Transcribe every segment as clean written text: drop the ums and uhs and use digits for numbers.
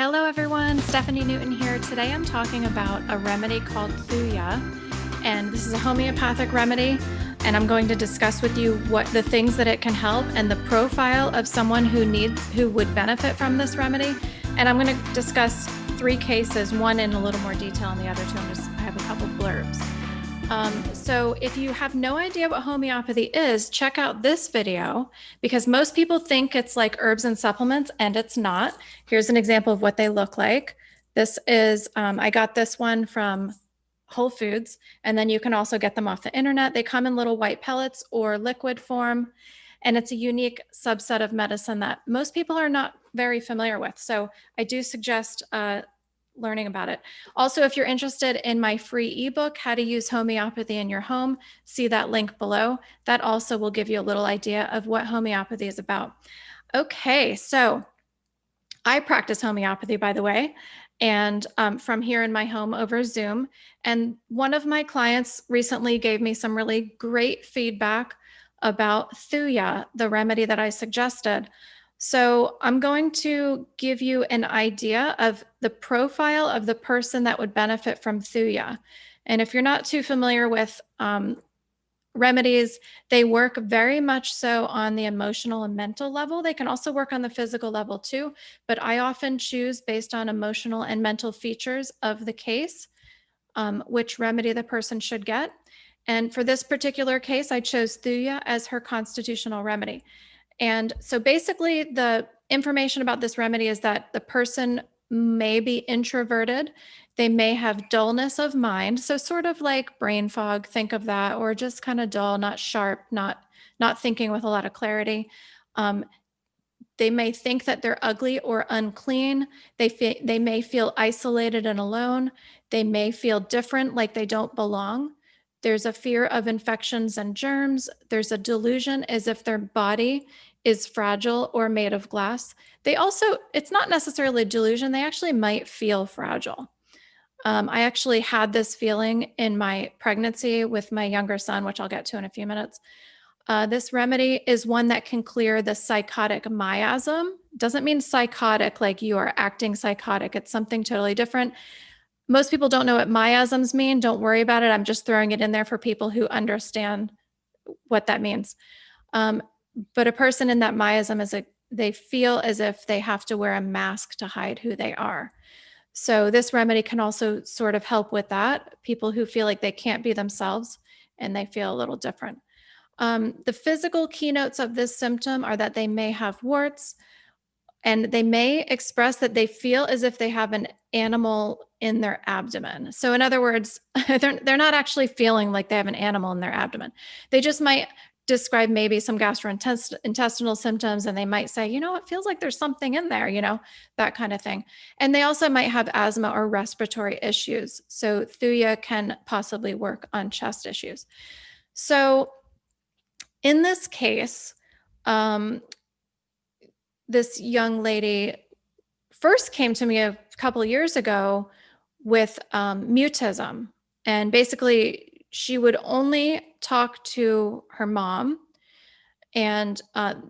Hello everyone, Stephanie Newton here. Today I'm talking about a remedy called THUJA, and this is a homeopathic remedy, and I'm going to discuss with you what the things that it can help and the profile of someone who would benefit from this remedy. And I'm going to discuss 3 cases, one in a little more detail and the other 2 I have a couple blurbs. So if you have no idea what homeopathy is, check out this video because most people think it's like herbs and supplements, and it's not. Here's an example of what they look like. This is, I got this one from Whole Foods, and then you can also get them off the internet. They come in little white pellets or liquid form, and it's a unique subset of medicine that most people are not very familiar with. So I do suggest learning about it. Also, if you're interested in my free ebook, How to Use Homeopathy in Your Home, see that link below. That also will give you a little idea of what homeopathy is about. Okay, so I practice homeopathy, by the way, and from here in my home over Zoom. And one of my clients recently gave me some really great feedback about THUJA, the remedy that I suggested. So I'm going to give you an idea of the profile of the person that would benefit from THUJA. And if you're not too familiar with remedies, they work very much so on the emotional and mental level. They can also work on the physical level too, but I often choose based on emotional and mental features of the case, which remedy the person should get. And for this particular case, I chose THUJA as her constitutional remedy. And so basically the information about this remedy is that the person may be introverted. They may have dullness of mind. So sort of like brain fog, think of that, or just kind of dull, not sharp, not thinking with a lot of clarity. They may think that they're ugly or unclean. They may feel isolated and alone. They may feel different, like they don't belong. There's a fear of infections and germs. There's a delusion as if their body is fragile or made of glass. They also, it's not necessarily a delusion, they actually might feel fragile. I actually had this feeling in my pregnancy with my younger son, which I'll get to in a few minutes. This remedy is one that can clear the sycotic miasm. Doesn't mean psychotic, like you are acting psychotic. It's something totally different. Most people don't know what miasms mean. Don't worry about it. I'm just throwing it in there for people who understand what that means. But a person in that miasm they feel as if they have to wear a mask to hide who they are. So this remedy can also sort of help with that. People who feel like they can't be themselves and they feel a little different. The physical keynotes of this symptom are that they may have warts, and they may express that they feel as if they have an animal in their abdomen. So in other words, they're not actually feeling like they have an animal in their abdomen. They just might describe maybe some gastrointestinal symptoms, and they might say, it feels like there's something in there, that kind of thing. And they also might have asthma or respiratory issues. So THUJA can possibly work on chest issues. So in this case, this young lady first came to me a couple of years ago with mutism. And basically, she would only talk to her mom and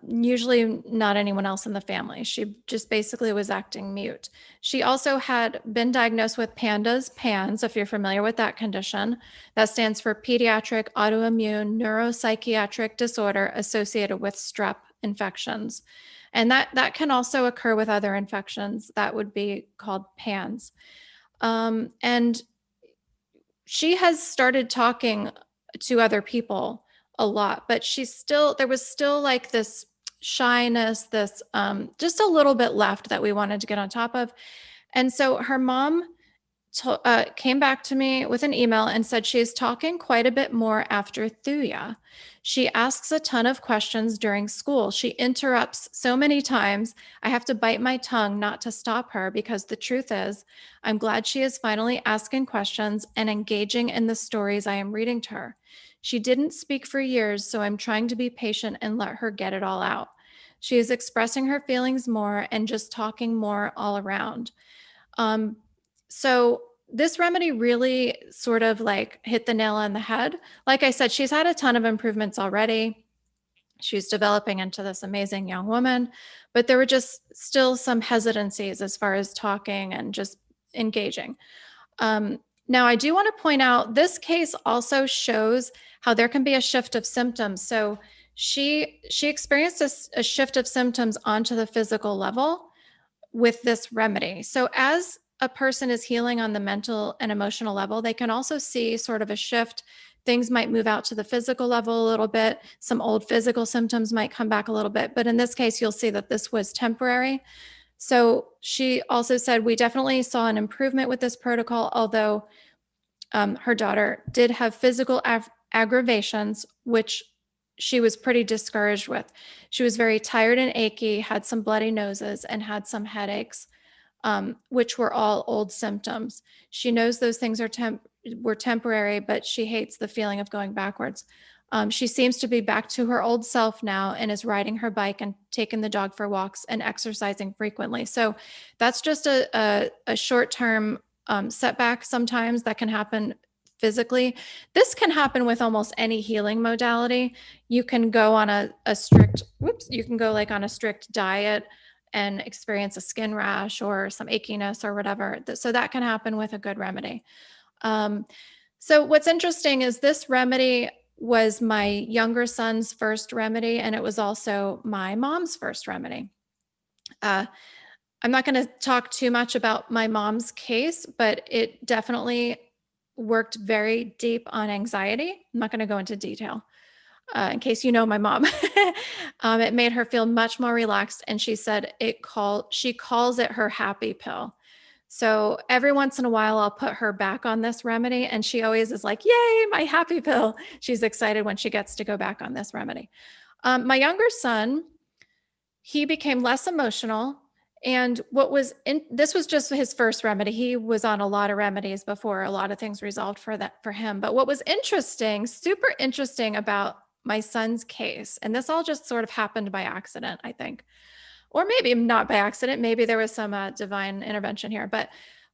usually not anyone else in the family. She just basically was acting mute. She also had been diagnosed with PANDAS, if you're familiar with that condition. That stands for Pediatric Autoimmune Neuropsychiatric Disorder Associated with Strep Infections. And that can also occur with other infections. That would be called PANS. And she has started talking to other people a lot, but there was still like this shyness, this just a little bit left that we wanted to get on top of. And so her mom came back to me with an email and said she's talking quite a bit more after THUJA. She asks a ton of questions during school. She interrupts so many times. I have to bite my tongue not to stop her because the truth is, I'm glad she is finally asking questions and engaging in the stories I am reading to her. She didn't speak for years, so I'm trying to be patient and let her get it all out. She is expressing her feelings more and just talking more all around. So this remedy really sort of like hit the nail on the head. Like I said, she's had a ton of improvements already. She was developing into this amazing young woman, but there were just still some hesitancies as far as talking and just engaging. Now, I do want to point out this case also shows how there can be a shift of symptoms. So she experienced a shift of symptoms onto the physical level with this remedy. So as a person is healing on the mental and emotional level, they can also see sort of a shift. Things might move out to the physical level a little bit. Some old physical symptoms might come back a little bit. But in this case, you'll see that this was temporary. So she also said, we definitely saw an improvement with this protocol, although her daughter did have physical aggravations, which she was pretty discouraged with. She was very tired and achy, had some bloody noses, and had some headaches, which were all old symptoms. She knows those things were temporary, but she hates the feeling of going backwards. She seems to be back to her old self now and is riding her bike and taking the dog for walks and exercising frequently. So that's just a short-term setback sometimes that can happen physically. This can happen with almost any healing modality. You can go on a strict, you can go like on a strict diet and experience a skin rash or some achiness or whatever. So that can happen with a good remedy. So what's interesting is this remedy was my younger son's first remedy, and it was also my mom's first remedy. I'm not going to talk too much about my mom's case, but it definitely worked very deep on anxiety. I'm not going to go into detail in case you know my mom. It made her feel much more relaxed, and she said she calls it her happy pill. So every once in a while, I'll put her back on this remedy, and she always is like, "Yay, my happy pill!" She's excited when she gets to go back on this remedy. My younger son, he became less emotional. And this was just his first remedy. He was on a lot of remedies before a lot of things resolved for him. But what was interesting, super interesting about my son's case, and this all just sort of happened by accident, I think, or maybe not by accident. Maybe there was some divine intervention here. But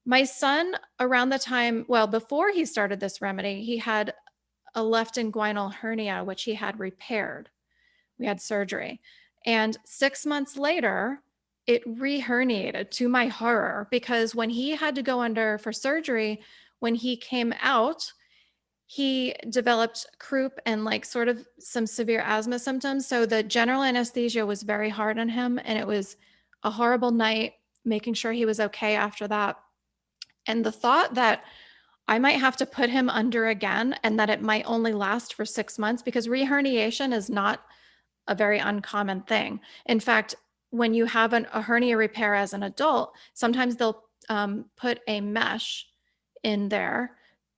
my son, around the time, well, before he started this remedy, he had a left inguinal hernia, which he had repaired. We had surgery. And 6 months later, it re-herniated, to my horror, because when he had to go under for surgery, when he came out, he developed croup and like sort of some severe asthma symptoms. So the general anesthesia was very hard on him, and it was a horrible night making sure he was okay after that. And the thought that I might have to put him under again and that it might only last for 6 months, because reherniation is not a very uncommon thing. In fact, when you have a hernia repair as an adult, sometimes they'll put a mesh in there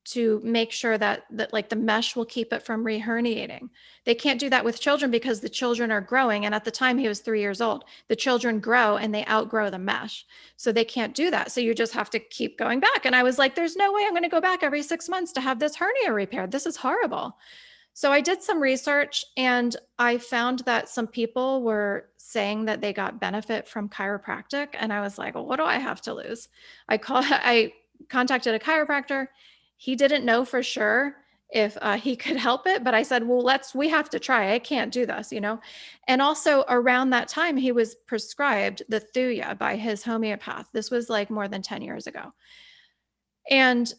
to make sure that like the mesh will keep it from reherniating. They can't do that with children because the children are growing. And at the time he was 3 years old, the children grow and they outgrow the mesh. So they can't do that. So you just have to keep going back. And I was like, there's no way I'm going to go back every 6 months to have this hernia repaired. This is horrible. So I did some research, and I found that some people were saying that they got benefit from chiropractic. And I was like, well, what do I have to lose? I contacted a chiropractor. He didn't know for sure if he could help it, but I said, well, we have to try. I can't do this, you know? And also around that time, he was prescribed the THUJA by his homeopath. This was like more than 10 years ago. And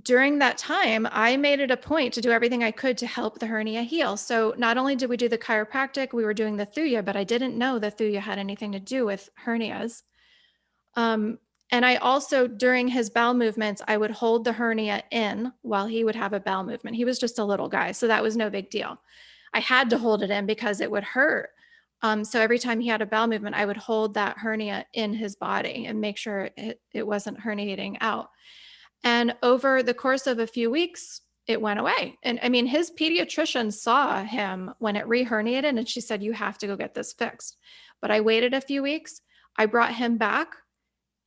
during that time, I made it a point to do everything I could to help the hernia heal. So not only did we do the chiropractic, we were doing the THUJA, but I didn't know the THUJA had anything to do with hernias. And I also, during his bowel movements, I would hold the hernia in while he would have a bowel movement. He was just a little guy, so that was no big deal. I had to hold it in because it would hurt. So every time he had a bowel movement, I would hold that hernia in his body and make sure it wasn't herniating out. And over the course of a few weeks, it went away. And I mean, his pediatrician saw him when it reherniated, and she said, you have to go get this fixed. But I waited a few weeks. I brought him back,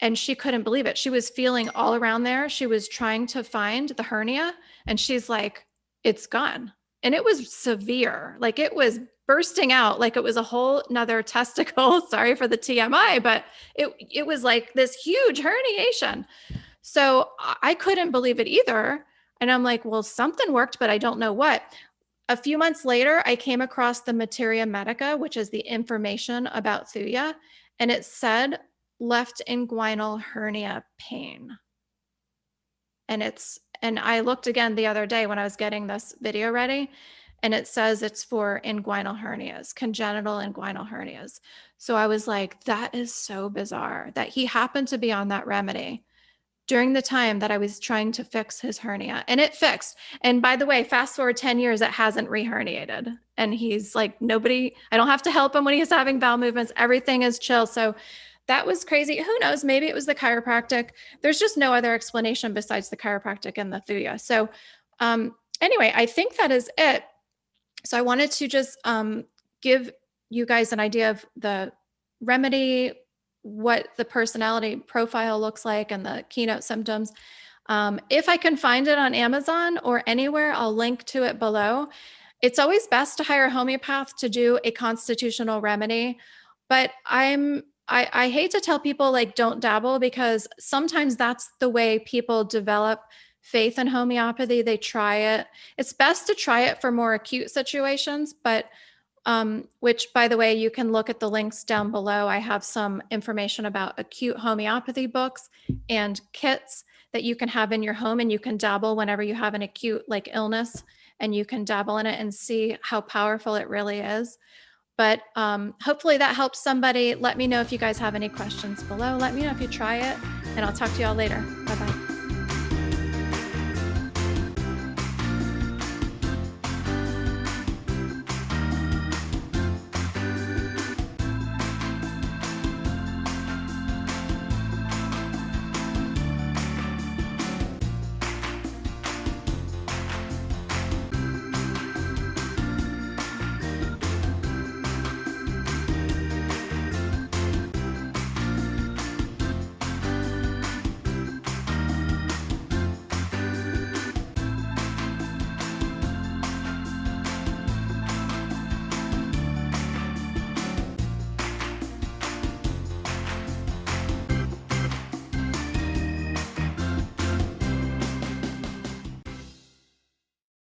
and she couldn't believe it. She was feeling all around there. She was trying to find the hernia, and she's like, it's gone. And it was severe. Like it was bursting out like it was a whole nother testicle. Sorry for the TMI, but it was like this huge herniation. So I couldn't believe it either. And I'm like, well, something worked, but I don't know what. A few months later, I came across the materia medica, which is the information about THUJA, and it said left inguinal hernia pain. And I looked again the other day when I was getting this video ready, and it says it's for inguinal hernias, congenital inguinal hernias. So I was like, that is so bizarre that he happened to be on that remedy during the time that I was trying to fix his hernia, and it fixed. And by the way, fast forward 10 years, it hasn't reherniated. And he's like, nobody, I don't have to help him when he's having bowel movements. Everything is chill. So that was crazy. Who knows? Maybe it was the chiropractic. There's just no other explanation besides the chiropractic and the THUJA. So anyway, I think that is it. So I wanted to just give you guys an idea of the remedy, what the personality profile looks like, and the keynote symptoms. If I can find it on Amazon or anywhere, I'll link to it below. It's always best to hire a homeopath to do a constitutional remedy, but I hate to tell people like don't dabble, because sometimes that's the way people develop faith in homeopathy. They try it. It's best to try it for more acute situations, but which, by the way, you can look at the links down below. I have some information about acute homeopathy books and kits that you can have in your home, and you can dabble whenever you have an acute like illness, and you can dabble in it and see how powerful it really is. But hopefully that helps somebody. Let me know if you guys have any questions below. Let me know if you try it, and I'll talk to y'all later. Bye-bye.